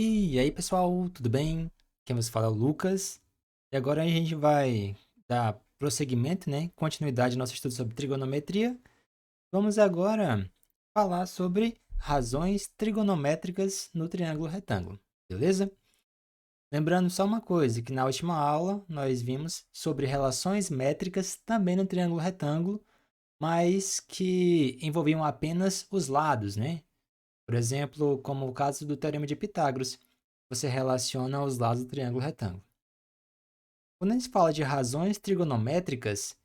E aí, pessoal, tudo bem? Quem você fala é o Lucas. E agora a gente vai dar prosseguimento, né? Continuidade ao nosso estudo sobre trigonometria. Vamos agora falar sobre razões trigonométricas no triângulo retângulo, beleza? Lembrando só uma coisa, que na última aula nós vimos sobre relações métricas também no triângulo retângulo, mas que envolviam apenas os lados, né? Por exemplo, como o caso do Teorema de Pitágoras, você relaciona os lados do triângulo retângulo. Quando a gente fala de razões trigonométricas,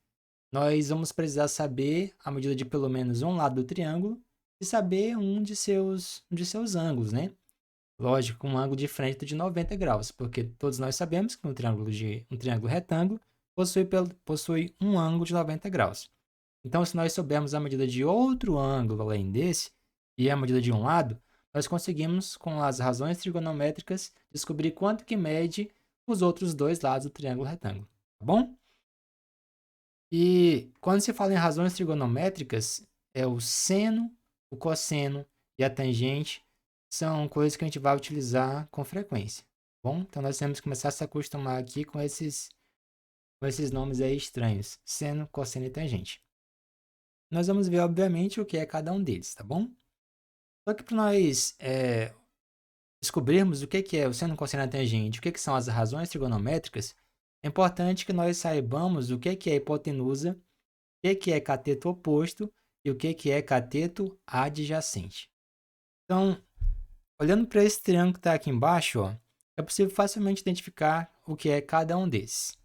nós vamos precisar saber a medida de pelo menos um lado do triângulo e saber um de seus ângulos, né? Lógico, um ângulo de frente de 90 graus, porque todos nós sabemos que um triângulo retângulo possui um ângulo de 90 graus. Então, se nós soubermos a medida de outro ângulo além desse, e a medida de um lado, nós conseguimos, com as razões trigonométricas, descobrir quanto que mede os outros dois lados do triângulo retângulo, tá bom? E quando se fala em razões trigonométricas, é o seno, o cosseno e a tangente são coisas que a gente vai utilizar com frequência, tá bom? Então nós temos que começar a se acostumar aqui com esses nomes aí estranhos, seno, cosseno e tangente. Nós vamos ver, obviamente, o que é cada um deles, tá bom? Só que para nós descobrirmos o que é o seno, cosseno e tangente, o que são as razões trigonométricas, é importante que nós saibamos o que é hipotenusa, o que é cateto oposto e o que é cateto adjacente. Então, olhando para esse triângulo que está aqui embaixo, ó, é possível facilmente identificar o que é cada um desses.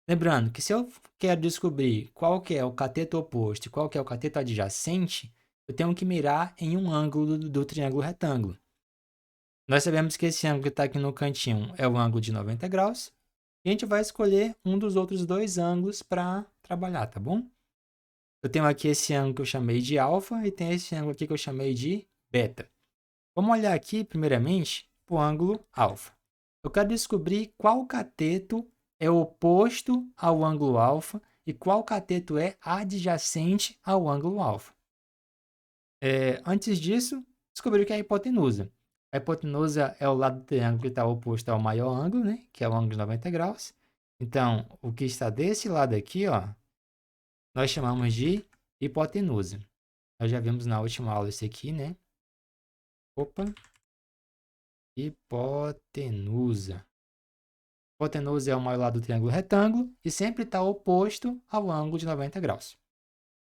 Lembrando que se eu quero descobrir qual que é o cateto oposto e qual que é o cateto adjacente, eu tenho que mirar em um ângulo do triângulo retângulo. Nós sabemos que esse ângulo que está aqui no cantinho é o ângulo de 90 graus. E a gente vai escolher um dos outros dois ângulos para trabalhar, tá bom? Eu tenho aqui esse ângulo que eu chamei de alfa e tem esse ângulo aqui que eu chamei de beta. Vamos olhar aqui, primeiramente, para o ângulo alfa. Eu quero descobrir qual cateto é oposto ao ângulo alfa e qual cateto é adjacente ao ângulo alfa. Antes disso, descobrir o que é a hipotenusa. A hipotenusa é o lado do triângulo que está oposto ao maior ângulo, né? Que é o ângulo de 90 graus. Então, o que está desse lado aqui, ó, nós chamamos de hipotenusa. Nós já vimos na última aula isso aqui, né? Opa, hipotenusa. Hipotenusa é o maior lado do triângulo retângulo e sempre está oposto ao ângulo de 90 graus.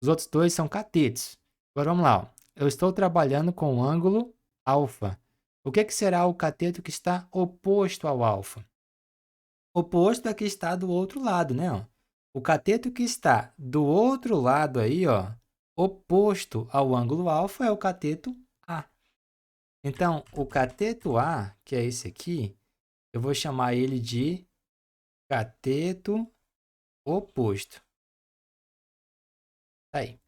Os outros dois são catetos. Agora vamos lá. Ó. Eu estou trabalhando com o ângulo alfa. O que será o cateto que está oposto ao alfa? Oposto é que está do outro lado, né? Ó. O cateto que está do outro lado aí, ó, oposto ao ângulo alfa, é o cateto A. Então, o cateto A, que é esse aqui, eu vou chamar ele de cateto oposto. Tá aí.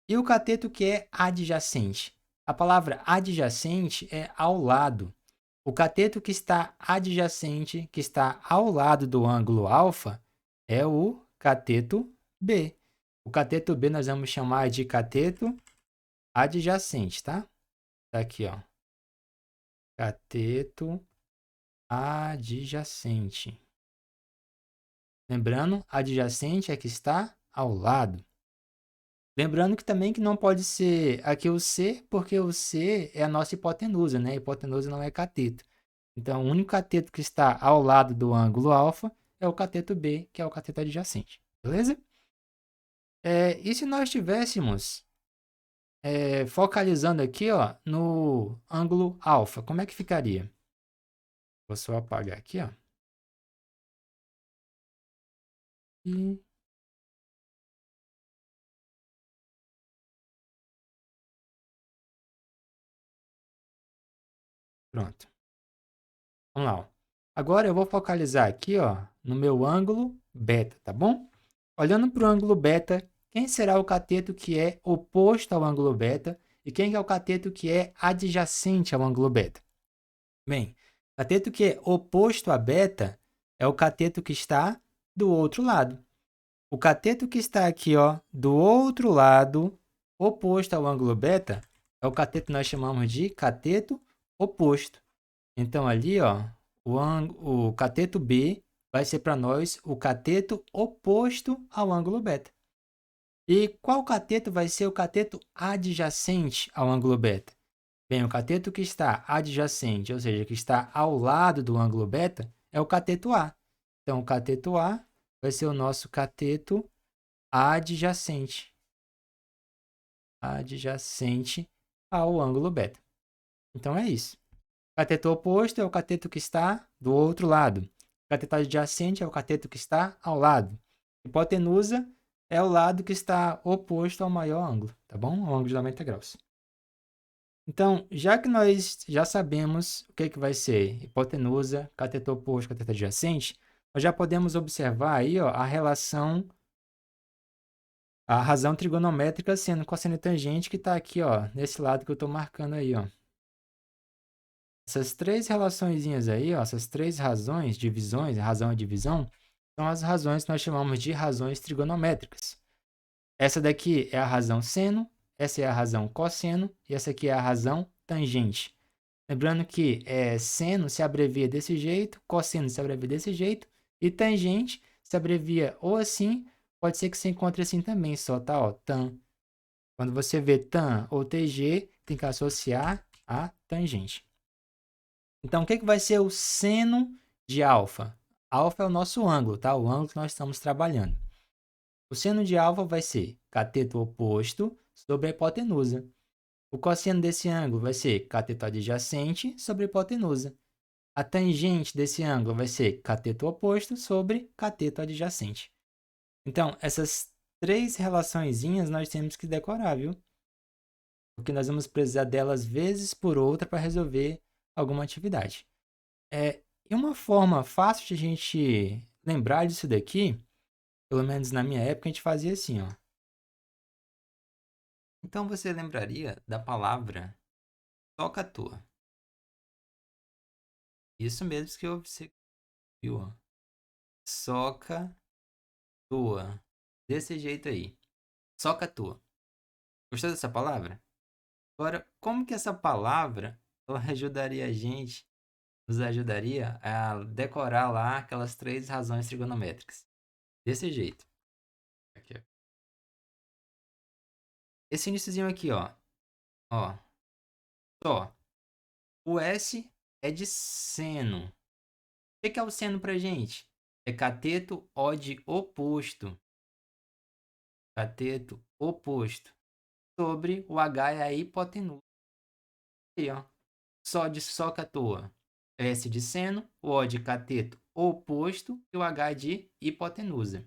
E o cateto que é adjacente? A palavra adjacente é ao lado. O cateto que está adjacente, que está ao lado do ângulo alfa, é o cateto B. O cateto B nós vamos chamar de cateto adjacente, tá? Tá aqui, ó. Cateto adjacente. Lembrando, adjacente é que está ao lado. Lembrando que também que não pode ser aqui o C, porque o C é a nossa hipotenusa, né? A hipotenusa não é cateto. Então, o único cateto que está ao lado do ângulo alfa é o cateto B, que é o cateto adjacente. Beleza? E se nós estivéssemos focalizando aqui, ó, no ângulo alfa, como é que ficaria? Vou só apagar aqui, ó. E pronto. Vamos lá, ó. Agora eu vou focalizar aqui, ó, no meu ângulo beta, tá bom? Olhando para o ângulo beta, quem será o cateto que é oposto ao ângulo beta e quem é o cateto que é adjacente ao ângulo beta? Bem, o cateto que é oposto a beta é o cateto que está do outro lado. O cateto que está aqui, ó, do outro lado, oposto ao ângulo beta, é o cateto que nós chamamos de cateto oposto. Então, ali, ó, o cateto B vai ser para nós o cateto oposto ao ângulo beta. E qual cateto vai ser o cateto adjacente ao ângulo beta? Bem, o cateto que está adjacente, ou seja, que está ao lado do ângulo beta, é o cateto A. Então, o cateto A vai ser o nosso cateto adjacente. Adjacente ao ângulo beta. Então, é isso. Cateto oposto é o cateto que está do outro lado. Cateto adjacente é o cateto que está ao lado. Hipotenusa é o lado que está oposto ao maior ângulo, tá bom? Ao ângulo de 90 graus. Então, já que nós já sabemos o que vai ser hipotenusa, cateto oposto, cateto adjacente, nós já podemos observar aí, ó, a razão trigonométrica sendo cosseno e tangente que está aqui, ó, nesse lado que eu estou marcando aí, ó. Essas três relaçõezinhas aí, ó, essas três razões, divisões, razão e divisão, são as razões que nós chamamos de razões trigonométricas. Essa daqui é a razão seno, essa é a razão cosseno e essa aqui é a razão tangente. Lembrando que seno se abrevia desse jeito, cosseno se abrevia desse jeito e tangente se abrevia ou assim, pode ser que se encontre assim também, só tá, ó, tan. Quando você vê tan ou tg, tem que associar a tangente. Então, o que vai ser o seno de alfa? Alfa é o nosso ângulo, tá? O ângulo que nós estamos trabalhando. O seno de alfa vai ser cateto oposto sobre a hipotenusa. O cosseno desse ângulo vai ser cateto adjacente sobre a hipotenusa. A tangente desse ângulo vai ser cateto oposto sobre cateto adjacente. Então, essas três relaçõezinhas nós temos que decorar, viu? Porque nós vamos precisar delas vezes por outra para resolver alguma atividade. E uma forma fácil de a gente lembrar disso daqui, pelo menos na minha época, a gente fazia assim, ó. Então você lembraria da palavra toca-toa. Isso mesmo que você viu, ó. Soca-toa. Desse jeito aí. Soca-toa. Gostou dessa palavra? Agora, como que essa palavra ela ajudaria a gente, nos ajudaria a decorar lá aquelas três razões trigonométricas? Desse jeito. Aqui, ó. Esse iniciozinho aqui, ó. Ó. Só. O S é de seno. O que é o seno pra gente? É cateto OD oposto. Cateto oposto. Sobre o H é a hipotenusa. Aí, ó. Só de soca à toa. S de seno, o O de cateto oposto e o H de hipotenusa.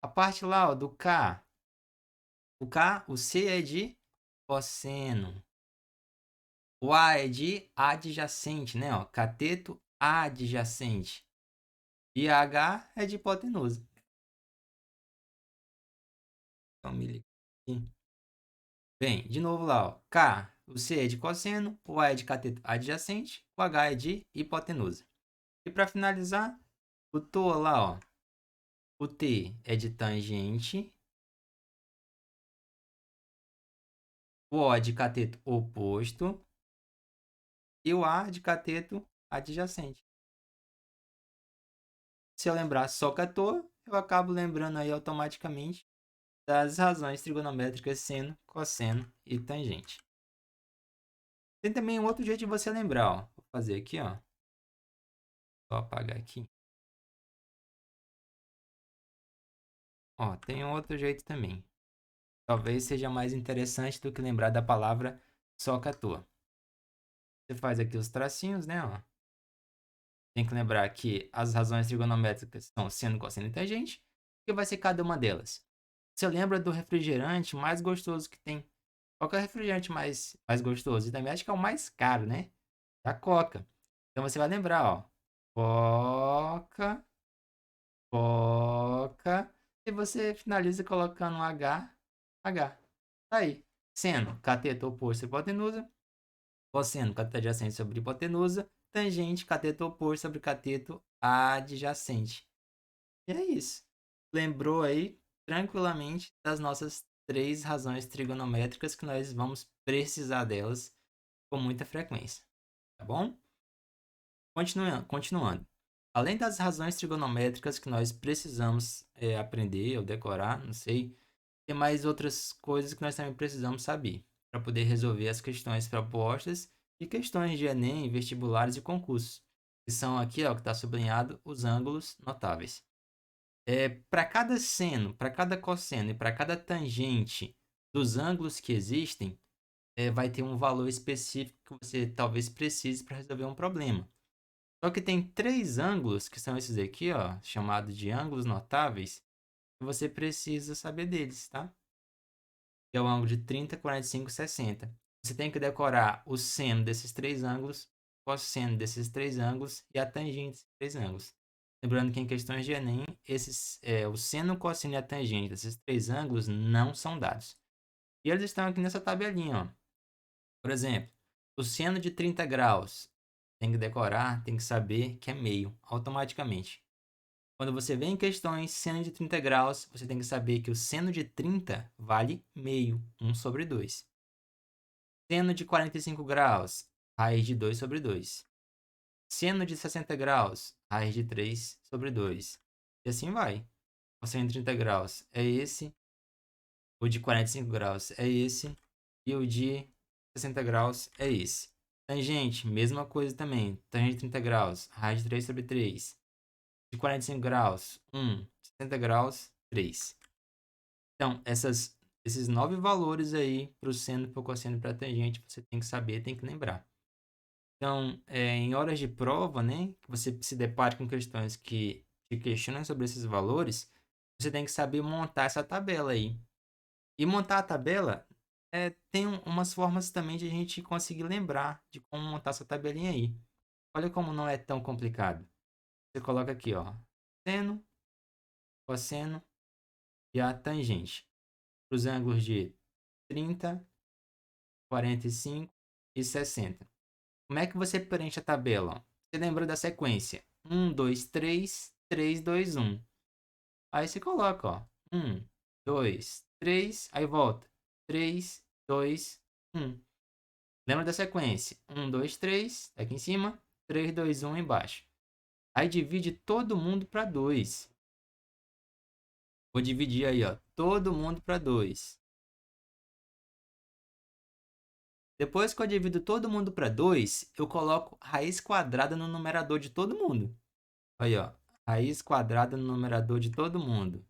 A parte lá, ó, do K. O C é de cosseno. O A é de adjacente, né? Ó, cateto adjacente. E a H é de hipotenusa. Então, me liga aqui. Bem, de novo lá, ó. K, o C é de cosseno, o A é de cateto adjacente, o H é de hipotenusa. E para finalizar, o TOA lá, ó. O T é de tangente, o O é de cateto oposto e o A de cateto adjacente. Se eu lembrar só que a TOA, eu acabo lembrando aí automaticamente das razões trigonométricas seno, cosseno e tangente. Tem também um outro jeito de você lembrar, ó. Vou fazer aqui, ó. Vou apagar aqui. Ó, tem um outro jeito também. Talvez seja mais interessante do que lembrar da palavra soca à toa. Você faz aqui os tracinhos, né, ó. Tem que lembrar que as razões trigonométricas são seno, cosseno e tangente. O que vai ser cada uma delas? Você lembra do refrigerante mais gostoso que tem? Qual que é o refrigerante mais gostoso? E também acho que é o mais caro, né? Da Coca. Então você vai lembrar, ó. Coca, Coca. E você finaliza colocando um H, H. Tá aí. Seno, cateto oposto à hipotenusa. Cosseno, cateto adjacente sobre hipotenusa. Tangente, cateto oposto sobre cateto adjacente. E é isso. Lembrou aí tranquilamente das nossas três razões trigonométricas que nós vamos precisar delas com muita frequência. Tá bom? Continuando. Além das razões trigonométricas que nós precisamos aprender ou decorar, não sei, tem mais outras coisas que nós também precisamos saber para poder resolver as questões propostas e questões de Enem, vestibulares e concursos, que são aqui, ó, que está sublinhado, os ângulos notáveis. Para cada seno, para cada cosseno e para cada tangente dos ângulos que existem, vai ter um valor específico que você talvez precise para resolver um problema. Só que tem três ângulos, que são esses aqui, ó, chamados de ângulos notáveis, que você precisa saber deles, tá? Que é o ângulo de 30, 45 e 60. Você tem que decorar o seno desses três ângulos, o cosseno desses três ângulos e a tangente desses três ângulos. Lembrando que em questões de Enem, o seno, o cosseno e a tangente desses três ângulos não são dados. E eles estão aqui nessa tabelinha, ó. Por exemplo, o seno de 30 graus. Tem que decorar, tem que saber que é meio, automaticamente. Quando você vê em questões seno de 30 graus, você tem que saber que o seno de 30 vale meio, 1 sobre 2. Seno de 45 graus, raiz de 2 sobre 2. Seno de 60 graus, raiz de 3 sobre 2. E assim vai. O seno de 30 graus é esse, o de 45 graus é esse, e o de 60 graus é esse. Tangente, mesma coisa também. Tangente de 30 graus, raiz de 3 sobre 3. De 45 graus, 1. 60 graus, 3. Então, esses 9 valores aí para o seno, para o cosseno e para a tangente, você tem que saber, tem que lembrar. Então, em horas de prova, né, que você se depare com questões que te questionam sobre esses valores, você tem que saber montar essa tabela aí. E montar a tabela tem umas formas também de a gente conseguir lembrar de como montar essa tabelinha aí. Olha como não é tão complicado. Você coloca aqui, ó, seno, cosseno e a tangente. Para os ângulos de 30, 45 e 60. Como é que você preenche a tabela? Você lembra da sequência? 1, 2, 3, 3, 2, 1. Aí você coloca, ó, 1, 2, 3, aí volta. 3, 2, 1. Lembra da sequência? 1, 2, 3, aqui em cima. 3, 2, 1 embaixo. Aí divide todo mundo para 2. Vou dividir aí, ó, todo mundo para 2. Depois que eu divido todo mundo para 2, eu coloco raiz quadrada no numerador de todo mundo. Aí, ó, raiz quadrada no numerador de todo mundo.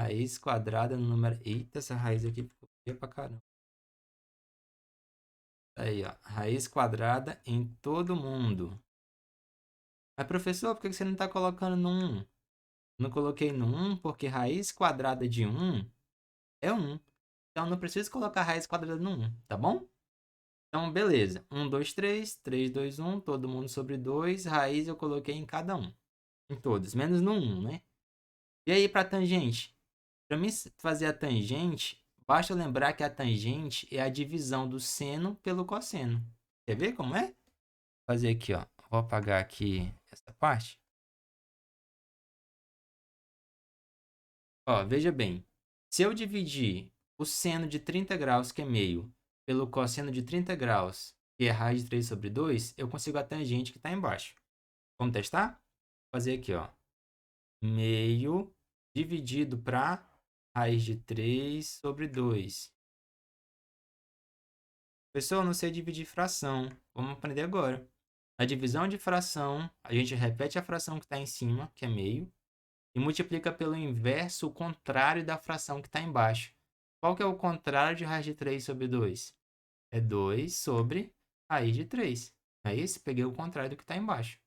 Raiz quadrada no numerador... Eita, essa raiz aqui ficou feia pra caramba. Aí, ó, raiz quadrada em todo mundo. Mas, professor, por que você não está colocando no 1? Não coloquei no 1 porque raiz quadrada de 1 é 1. Então, não preciso colocar raiz quadrada no 1, tá bom? Então, beleza. 1, 2, 3, 3, 2, 1, todo mundo sobre 2. Raiz eu coloquei em cada um. Em todos, menos no 1, né? E aí, para tangente? Para mim fazer a tangente, basta lembrar que a tangente é a divisão do seno pelo cosseno. Quer ver como é? Vou fazer aqui, ó. Vou apagar aqui essa parte. Ó, veja bem. Se eu dividir o seno de 30 graus, que é meio, pelo cosseno de 30 graus, que é raiz de 3 sobre 2, eu consigo a tangente que está embaixo. Vamos testar? Vou fazer aqui, ó. Meio dividido para raiz de 3 sobre 2. Pessoal, não sei dividir fração. Vamos aprender agora. Na divisão de fração, a gente repete a fração que está em cima, que é meio, e multiplica pelo inverso, o contrário da fração que está embaixo. Qual que é o contrário de raiz de 3 sobre 2? É 2 sobre raiz de 3. É isso? Peguei o contrário do que está embaixo.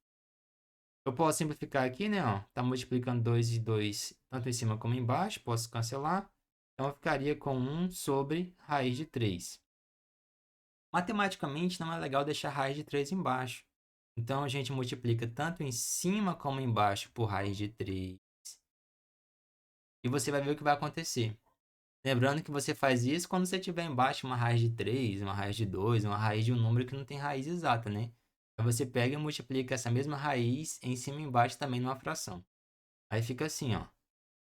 Eu posso simplificar aqui, né? Ó, tá multiplicando 2 e 2, tanto em cima como embaixo. Posso cancelar. Então, eu ficaria com 1 sobre raiz de 3. Matematicamente, não é legal deixar raiz de 3 embaixo. Então, a gente multiplica tanto em cima como embaixo por raiz de 3. E você vai ver o que vai acontecer. Lembrando que você faz isso quando você tiver embaixo uma raiz de 3, uma raiz de 2, uma raiz de um número que não tem raiz exata, né? Aí você pega e multiplica essa mesma raiz em cima e embaixo também numa fração. Aí fica assim, ó.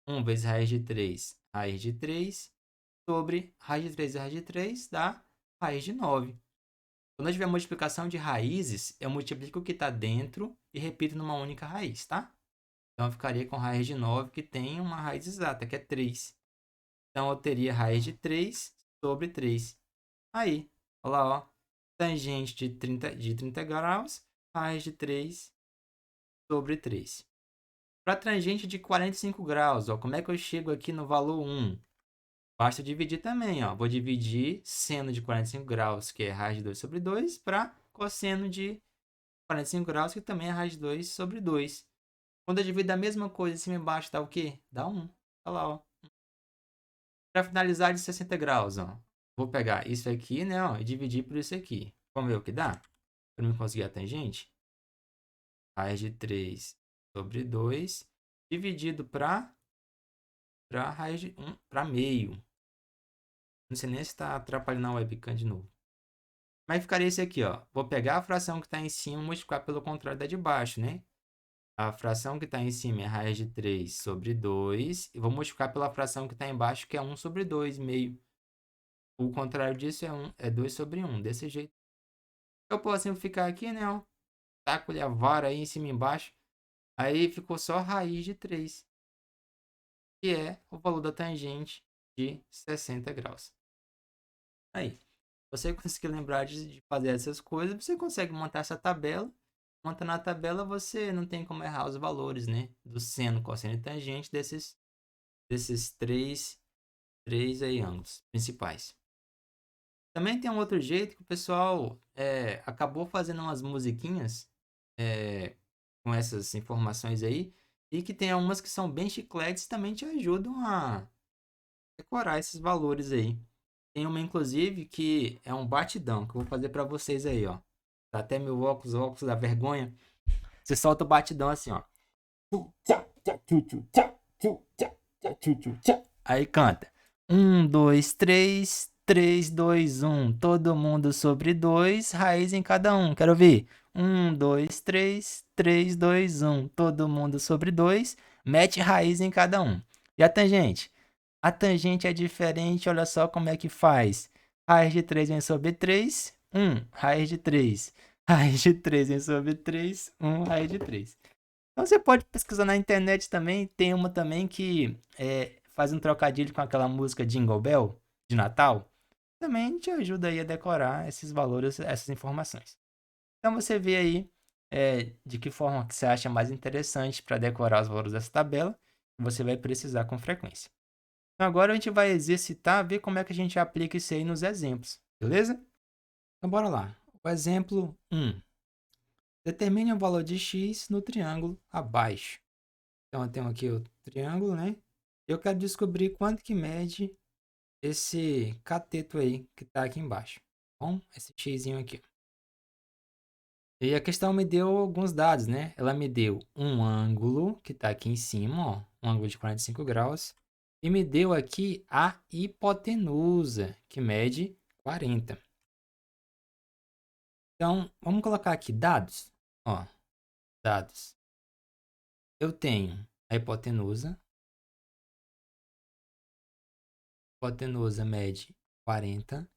1 vezes raiz de 3 sobre raiz de 3 raiz de 3 dá raiz de 9. Quando eu tiver multiplicação de raízes, eu multiplico o que está dentro e repito numa única raiz, tá? Então, eu ficaria com raiz de 9, que tem uma raiz exata, que é 3. Então, eu teria raiz de 3 sobre 3. Aí, olha lá, ó. Tangente de 30 graus, raiz de 3 sobre 3. Para tangente de 45 graus, ó, como é que eu chego aqui no valor 1? Basta dividir também, ó. Vou dividir seno de 45 graus, que é raiz de 2 sobre 2, para cosseno de 45 graus, que também é raiz de 2 sobre 2. Quando eu divido a mesma coisa em cima e embaixo, dá o quê? Dá 1. Olha lá, ó. Para finalizar de 60 graus, ó. Vou pegar isso aqui, né, ó, e dividir por isso aqui. Vamos ver o que dá? Para mim conseguir a tangente. Raiz de 3 sobre 2, dividido para raiz de 1 para meio. Não sei nem se está atrapalhando a webcam de novo. Mas ficaria esse aqui, ó. Vou pegar a fração que está em cima e multiplicar pelo contrário da de baixo, né? A fração que está em cima é raiz de 3 sobre 2. E vou multiplicar pela fração que está embaixo, que é 1 sobre 2, meio. O contrário disso é 2 sobre 1, desse jeito. Eu posso simplificar aqui, né? Ó. Taco-lhe a vara aí em cima e embaixo. Aí ficou só raiz de 3, que é o valor da tangente de 60 graus. Aí, você conseguir lembrar de fazer essas coisas, você consegue montar essa tabela. Montando a tabela, você não tem como errar os valores, né? Do seno, cosseno e tangente desses três aí ângulos principais. Também tem um outro jeito que o pessoal acabou fazendo umas musiquinhas com essas informações aí, e que tem algumas que são bem chicletes e também te ajudam a decorar esses valores aí. Tem uma, inclusive, que é um batidão, que eu vou fazer para vocês aí, ó. Tá até meu óculos da vergonha. Você solta o batidão assim, ó. Aí canta. 1, 2, 3, 3, 2, 1. Todo mundo sobre 2, raiz em cada um. Quero ouvir. 1, 2, 3, 3, 2, 1. Todo mundo sobre 2, mete raiz em cada um. E a tangente? A tangente é diferente, olha só como é que faz. Raiz de 3 vem sobre 3, 1, raiz de 3. Raiz de 3 vem sobre 3, 1, raiz de 3. Então você pode pesquisar na internet também. Tem uma também que faz um trocadilho com aquela música Jingle Bell de Natal. Também te ajuda aí a decorar esses valores, essas informações. Então você vê aí de que forma que você acha mais interessante para decorar os valores dessa tabela. Você vai precisar com frequência. Então agora a gente vai exercitar, ver como é que a gente aplica isso aí nos exemplos, beleza? Então bora lá. O exemplo 1. Determine o valor de x no triângulo abaixo. Então eu tenho aqui o triângulo, né? Eu quero descobrir quanto que mede esse cateto aí que está aqui embaixo. Bom, esse xzinho aqui. E a questão me deu alguns dados, né? Ela me deu um ângulo que está aqui em cima, ó, um ângulo de 45 graus. E me deu aqui a hipotenusa, que mede 40. Então, vamos colocar aqui dados. Ó, dados. Eu tenho a hipotenusa. A hipotenusa mede 40.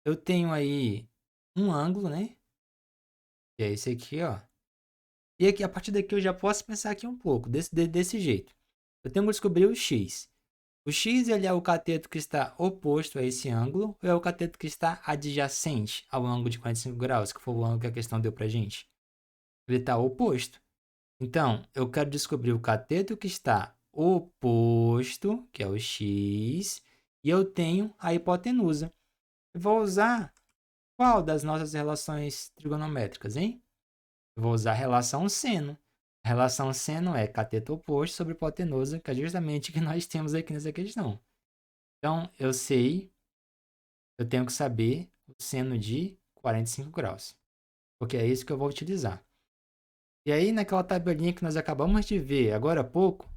Eu tenho aí um ângulo, né? Que é esse aqui, ó. E aqui, a partir daqui eu já posso pensar aqui um pouco, desse jeito. Eu tenho que descobrir o x. O x ele é o cateto que está oposto a esse ângulo ou é o cateto que está adjacente ao ângulo de 45 graus, que foi o ângulo que a questão deu pra gente? Ele está oposto. Então, eu quero descobrir o cateto que está oposto, que é o x, e eu tenho a hipotenusa. Eu vou usar qual das nossas relações trigonométricas, hein? Eu vou usar a relação seno. A relação seno é cateto oposto sobre hipotenusa, que é justamente o que nós temos aqui nessa questão. Então, eu tenho que saber o seno de 45 graus, porque é isso que eu vou utilizar. E aí, naquela tabelinha que nós acabamos de ver agora há pouco,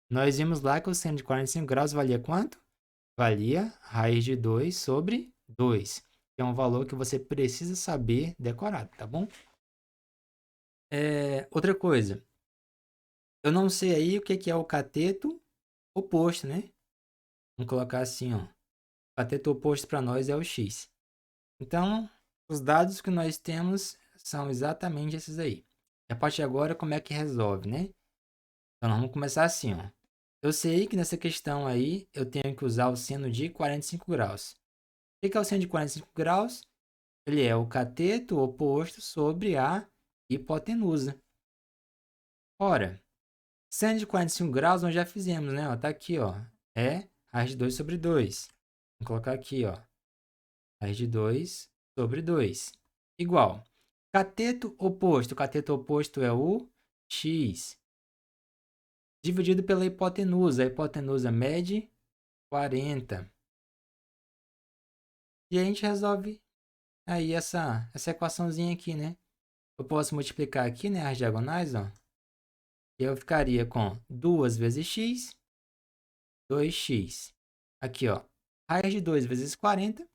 nós vimos lá que o seno de 45 graus valia quanto? Valia raiz de 2 sobre 2, que é um valor que você precisa saber decorado, tá bom? Outra coisa, eu não sei aí o que é o cateto oposto, né? Vamos colocar assim, ó. O cateto oposto para nós é o x. Então, Os dados que nós temos são exatamente esses aí. E a partir de agora, como é que resolve, né? Então, nós vamos começar assim, ó. Eu sei que nessa questão aí, eu tenho que usar o seno de 45 graus. O que é o seno de 45 graus? Ele é o cateto oposto sobre a hipotenusa. Ora, seno de 45 graus nós já fizemos, né? Ó, tá aqui, ó. É raiz de 2 sobre 2. Vou colocar aqui, ó. Raiz de 2 sobre 2. Igual. Cateto oposto. O cateto oposto é o x. Dividido pela hipotenusa. A hipotenusa mede 40. E a gente resolve aí essa equaçãozinha aqui, né? Eu posso multiplicar aqui, né, as diagonais, ó. E eu ficaria com 2 vezes x, 2x. Aqui, ó. Raiz de 2 vezes 40.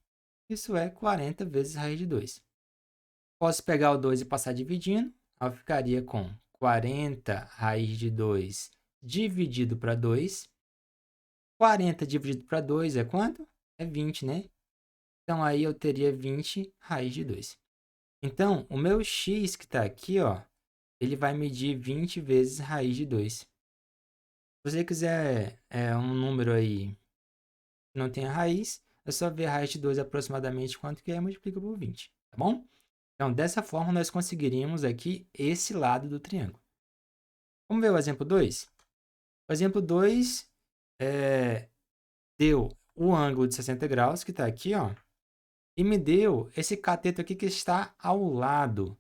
Isso é 40 vezes raiz de 2. Posso pegar o 2 e passar dividindo. Eu ficaria com 40 raiz de 2 dividido para 2. 40 dividido para 2 é quanto? É 20, né? Então, aí eu teria 20 raiz de 2. Então, o meu x que está aqui, ó, ele vai medir 20 vezes raiz de 2. Se você quiser um número aí que não tenha raiz, é só ver a raiz de 2 aproximadamente quanto que é e multiplica por 20, tá bom? Então, dessa forma, nós conseguiríamos aqui esse lado do triângulo. Vamos ver o exemplo 2? O exemplo 2 deu o ângulo de 60 graus, que está aqui, ó, e me deu esse cateto aqui que está ao lado.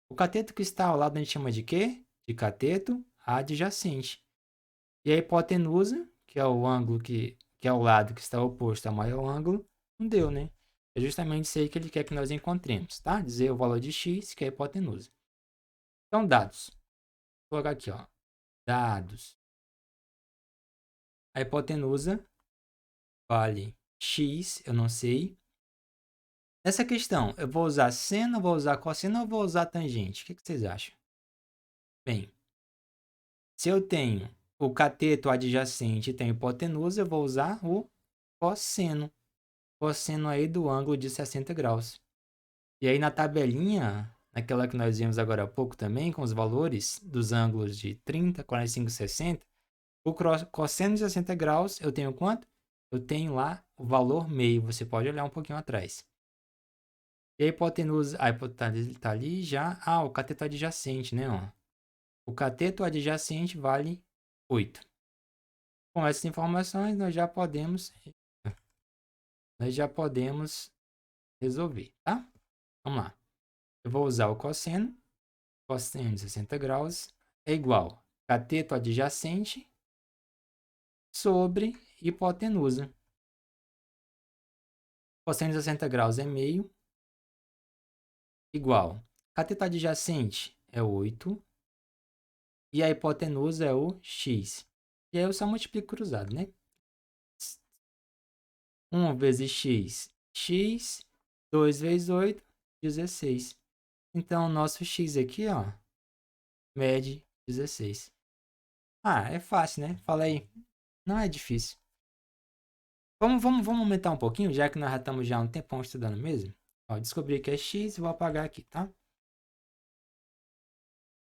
O cateto que está ao lado a gente chama de quê? De cateto adjacente. E a hipotenusa, que é o ângulo que é o lado que está oposto ao maior ângulo, não deu, né? É justamente isso aí que ele quer que nós encontremos, tá? Dizer o valor de x, que é a hipotenusa. Então, dados. Vou colocar aqui, ó. Dados. A hipotenusa vale x, eu não sei. Nessa questão, eu vou usar seno, vou usar cosseno ou vou usar tangente? O que vocês acham? Bem, se eu tenho o cateto adjacente e tenho hipotenusa, eu vou usar o cosseno. Cosseno aí do ângulo de 60 graus. E aí na tabelinha, naquela que nós vimos agora há pouco também, com os valores dos ângulos de 30, 45 e 60, o cosseno de 60 graus, eu tenho quanto? Eu tenho lá o valor meio. Você pode olhar um pouquinho atrás. E a hipotenusa, tá ali já. Ah, o cateto adjacente, né? Ó. O cateto adjacente vale 8. Com essas informações, nós já podemos resolver, tá? Vamos lá. Eu vou usar o cosseno. Cosseno de 60 graus é igual a cateto adjacente sobre hipotenusa. Cosseno de 60 graus é meio, igual. Cateto adjacente é 8 e a hipotenusa é o x. E aí eu só multiplico cruzado, né? 1 vezes x, x. 2 vezes 8, 16. Então, o nosso x aqui, ó, mede 16. Ah, é fácil, né? Fala aí. Não é difícil. Vamos aumentar um pouquinho, já que nós já estamos já há um tempão estudando mesmo. Ó, descobri que é x e vou apagar aqui, tá?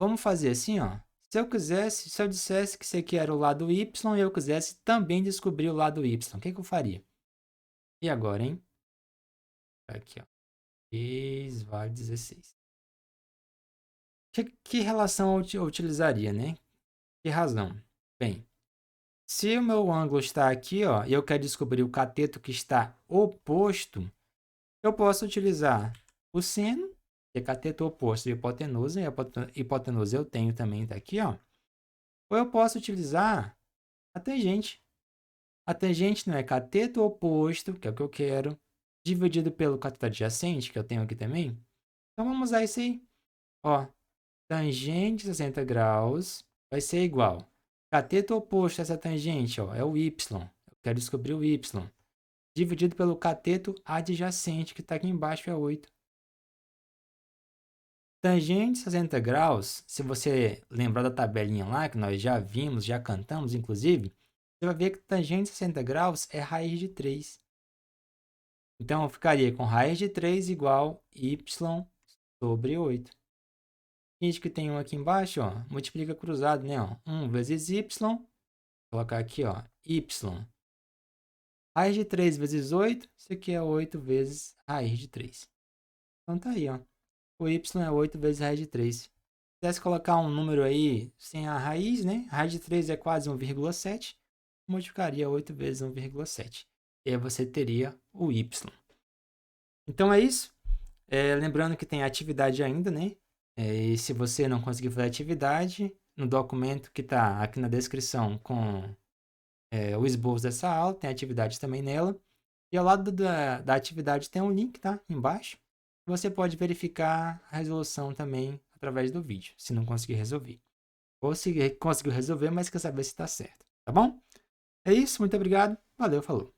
Vamos fazer assim, ó. Se eu dissesse que isso aqui era o lado y e eu quisesse também descobrir o lado y, o que eu faria? E agora, hein? Aqui, ó. X vale 16. Que relação eu utilizaria, né? Que razão? Bem, se o meu ângulo está aqui, ó, e eu quero descobrir o cateto que está oposto, eu posso utilizar o seno, que é cateto oposto de hipotenusa, e a hipotenusa eu tenho também, tá aqui, ó. Ou eu posso utilizar a tangente. A tangente não é cateto oposto, que é o que eu quero, dividido pelo cateto adjacente, que eu tenho aqui também. Então, vamos usar isso aí. Ó, tangente de 60 graus vai ser igual. Cateto oposto a essa tangente, ó, é o y. Eu quero descobrir o y. Dividido pelo cateto adjacente, que está aqui embaixo, é 8. Tangente de 60 graus, se você lembrar da tabelinha lá, que nós já vimos, já cantamos, inclusive, você vai ver que tangente de 60 graus é raiz de 3. Então, eu ficaria com raiz de 3 igual y sobre 8. Finge que tem um aqui embaixo, ó, multiplica cruzado, né? Ó. 1 vezes y, vou colocar aqui, ó, y. Raiz de 3 vezes 8, isso aqui é 8 vezes raiz de 3. Então tá aí, ó. O y é 8 vezes raiz de 3. Se quisesse colocar um número aí sem a raiz, né? A raiz de 3 é quase 1,7. Multiplicaria 8 vezes 1,7. E aí você teria o y. Então é isso. Lembrando que tem atividade ainda, né? E se você não conseguir fazer atividade, no documento que está aqui na descrição com o esboço dessa aula, tem atividade também nela. E ao lado da atividade tem um link, tá? Embaixo. Você pode verificar a resolução também através do vídeo, se não conseguir resolver. Ou se conseguiu resolver, mas quer saber se está certo. Tá bom? É isso, muito obrigado. Valeu, falou.